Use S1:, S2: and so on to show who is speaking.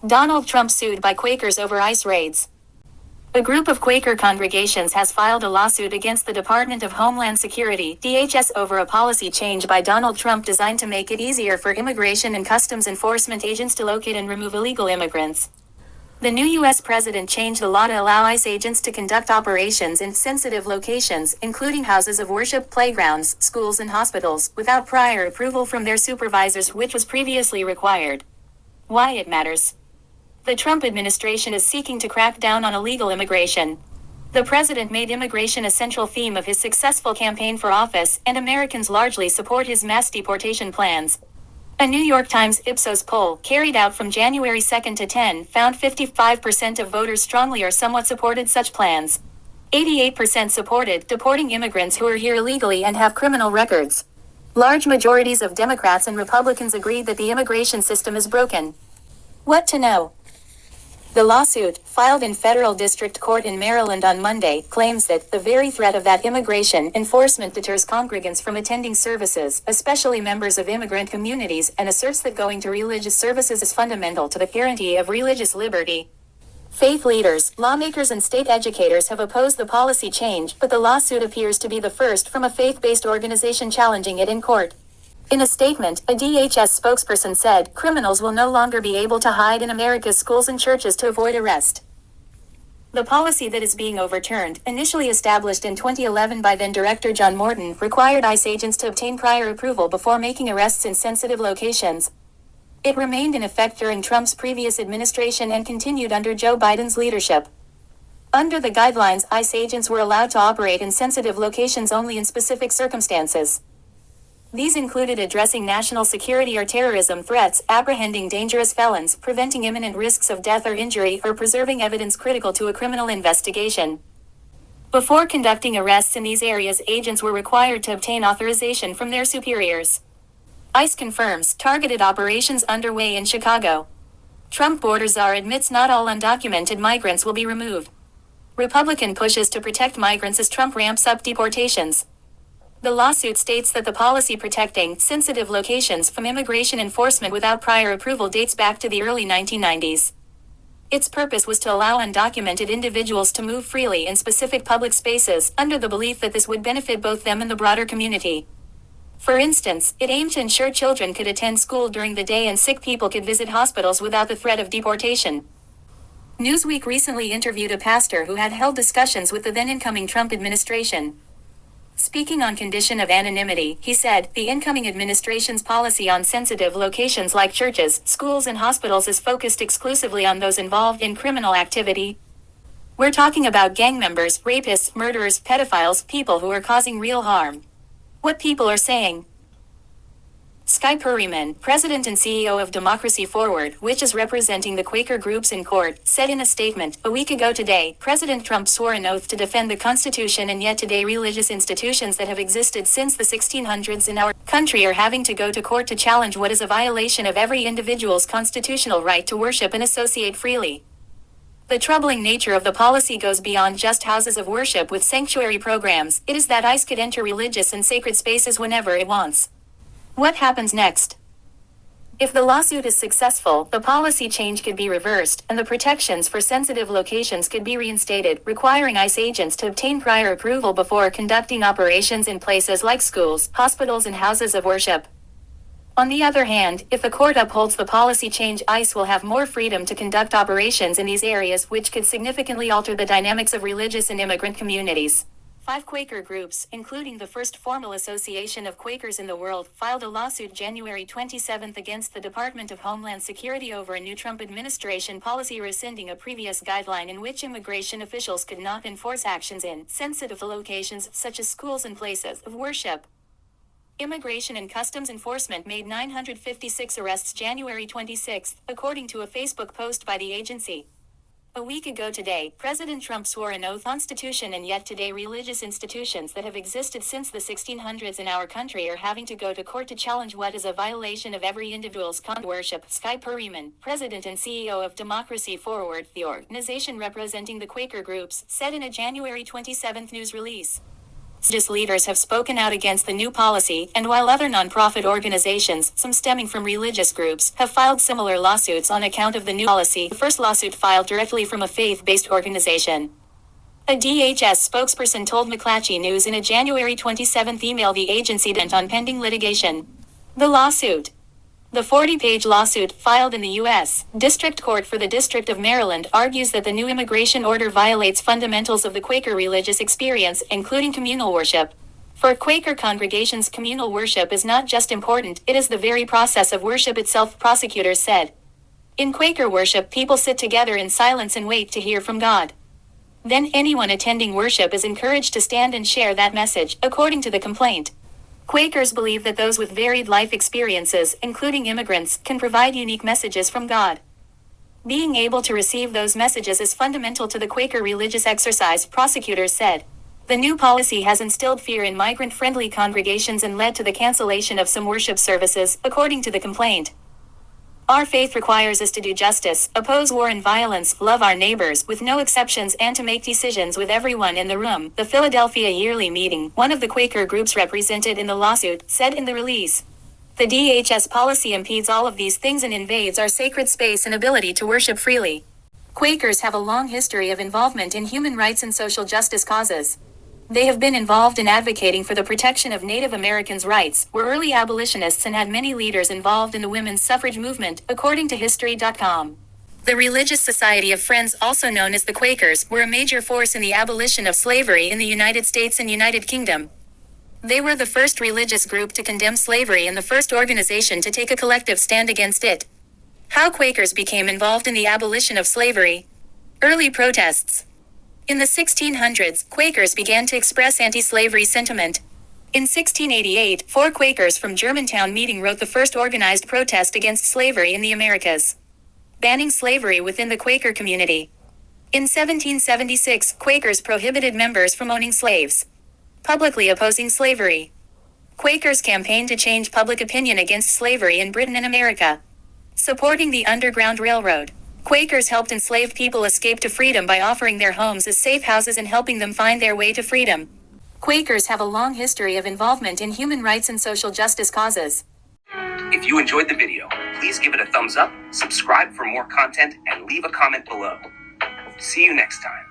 S1: Donald Trump sued by Quakers over ICE raids. A group of Quaker congregations has filed a lawsuit against the Department of Homeland Security (DHS) over a policy change by Donald Trump designed to make it easier for immigration and customs enforcement agents to locate and remove illegal immigrants. The new U.S. president changed the law to allow ICE agents to conduct operations in sensitive locations, including houses of worship, playgrounds, schools, and hospitals, without prior approval from their supervisors, which was previously required. Why it matters. The Trump administration is seeking to crack down on illegal immigration. The president made immigration a central theme of his successful campaign for office, and Americans largely support his mass deportation plans. A New York Times Ipsos poll, carried out from January 2 to 10, found 55% of voters strongly or somewhat supported such plans. 88% supported deporting immigrants who are here illegally and have criminal records. Large majorities of Democrats and Republicans agreed that the immigration system is broken. What to know? The lawsuit, filed in federal district court in Maryland on Monday, claims that the very threat of that immigration enforcement deters congregants from attending services, especially members of immigrant communities, and asserts that going to religious services is fundamental to the guarantee of religious liberty. Faith leaders, lawmakers, and state educators have opposed the policy change, but the lawsuit appears to be the first from a faith-based organization challenging it in court. In a statement, a DHS spokesperson said, "Criminals will no longer be able to hide in America's schools and churches to avoid arrest." The policy that is being overturned, initially established in 2011 by then-Director John Morton, required ICE agents to obtain prior approval before making arrests in sensitive locations. It remained in effect during Trump's previous administration and continued under Joe Biden's leadership. Under the guidelines, ICE agents were allowed to operate in sensitive locations only in specific circumstances. These included addressing national security or terrorism threats, apprehending dangerous felons, preventing imminent risks of death or injury, or preserving evidence critical to a criminal investigation. Before conducting arrests in these areas, agents were required to obtain authorization from their superiors. ICE confirms targeted operations underway in Chicago. Trump border czar admits not all undocumented migrants will be removed. Republican pushes to protect migrants as Trump ramps up deportations. The lawsuit states that the policy protecting sensitive locations from immigration enforcement without prior approval dates back to the early 1990s. Its purpose was to allow undocumented individuals to move freely in specific public spaces, under the belief that this would benefit both them and the broader community. For instance, it aimed to ensure children could attend school during the day and sick people could visit hospitals without the threat of deportation. Newsweek recently interviewed a pastor who had held discussions with the then-incoming Trump administration. Speaking on condition of anonymity, he said, "The incoming administration's policy on sensitive locations like churches, schools, and hospitals is focused exclusively on those involved in criminal activity. We're talking about gang members, rapists, murderers, pedophiles, people who are causing real harm." What people are saying. Skye Perryman, president and CEO of Democracy Forward, which is representing the Quaker groups in court, said in a statement, "A week ago today, President Trump swore an oath to defend the Constitution, and yet today religious institutions that have existed since the 1600s in our country are having to go to court to challenge what is a violation of every individual's constitutional right to worship and associate freely." The troubling nature of the policy goes beyond just houses of worship with sanctuary programs. It is that ICE could enter religious and sacred spaces whenever it wants. What happens next? If the lawsuit is successful, the policy change could be reversed, and the protections for sensitive locations could be reinstated, requiring ICE agents to obtain prior approval before conducting operations in places like schools, hospitals, and houses of worship. On the other hand, if the court upholds the policy change, ICE will have more freedom to conduct operations in these areas, which could significantly alter the dynamics of religious and immigrant communities. 5 Quaker groups, including the first formal association of Quakers in the world, filed a lawsuit January 27 against the Department of Homeland Security over a new Trump administration policy rescinding a previous guideline in which immigration officials could not enforce actions in sensitive locations such as schools and places of worship. Immigration and Customs Enforcement made 956 arrests January 26, according to a Facebook post by the agency. A week ago today, President Trump swore an oath on the Constitution, and yet today religious institutions that have existed since the 1600s in our country are having to go to court to challenge what is a violation of every individual's worship. Skye Perryman, president and CEO of Democracy Forward, the organization representing the Quaker groups, said in a January 27 news release. Religious leaders have spoken out against the new policy, and while other nonprofit organizations, some stemming from religious groups, have filed similar lawsuits on account of the new policy, the first lawsuit filed directly from a faith-based organization. A DHS spokesperson told McClatchy News in a January 27 email the agency didn't on pending litigation. The 40-page lawsuit, filed in the U.S. District Court for the District of Maryland, argues that the new immigration order violates fundamentals of the Quaker religious experience, including communal worship. For Quaker congregations, communal worship is not just important, it is the very process of worship itself, prosecutors said. In Quaker worship, people sit together in silence and wait to hear from God. Then anyone attending worship is encouraged to stand and share that message, according to the complaint. Quakers believe that those with varied life experiences, including immigrants, can provide unique messages from God. Being able to receive those messages is fundamental to the Quaker religious exercise, prosecutors said. The new policy has instilled fear in migrant-friendly congregations and led to the cancellation of some worship services, according to the complaint. Our faith requires us to do justice, oppose war and violence, love our neighbors with no exceptions, and to make decisions with everyone in the room, the Philadelphia Yearly Meeting, one of the Quaker groups represented in the lawsuit, said in the release. The DHS policy impedes all of these things and invades our sacred space and ability to worship freely. Quakers have a long history of involvement in human rights and social justice causes. They have been involved in advocating for the protection of Native Americans' rights, were early abolitionists and had many leaders involved in the women's suffrage movement, according to History.com. The Religious Society of Friends, also known as the Quakers, were a major force in the abolition of slavery in the United States and United Kingdom. They were the first religious group to condemn slavery and the first organization to take a collective stand against it. How Quakers became involved in the abolition of slavery. Early protests. In the 1600s, Quakers began to express anti-slavery sentiment. In 1688, 4 Quakers from Germantown Meeting wrote the first organized protest against slavery in the Americas, banning slavery within the Quaker community. In 1776, Quakers prohibited members from owning slaves, publicly opposing slavery. Quakers campaigned to change public opinion against slavery in Britain and America, supporting the Underground Railroad. Quakers helped enslaved people escape to freedom by offering their homes as safe houses and helping them find their way to freedom. Quakers have a long history of involvement in human rights and social justice causes.
S2: If you enjoyed the video, please give it a thumbs up, subscribe for more content, and leave a comment below. See you next time.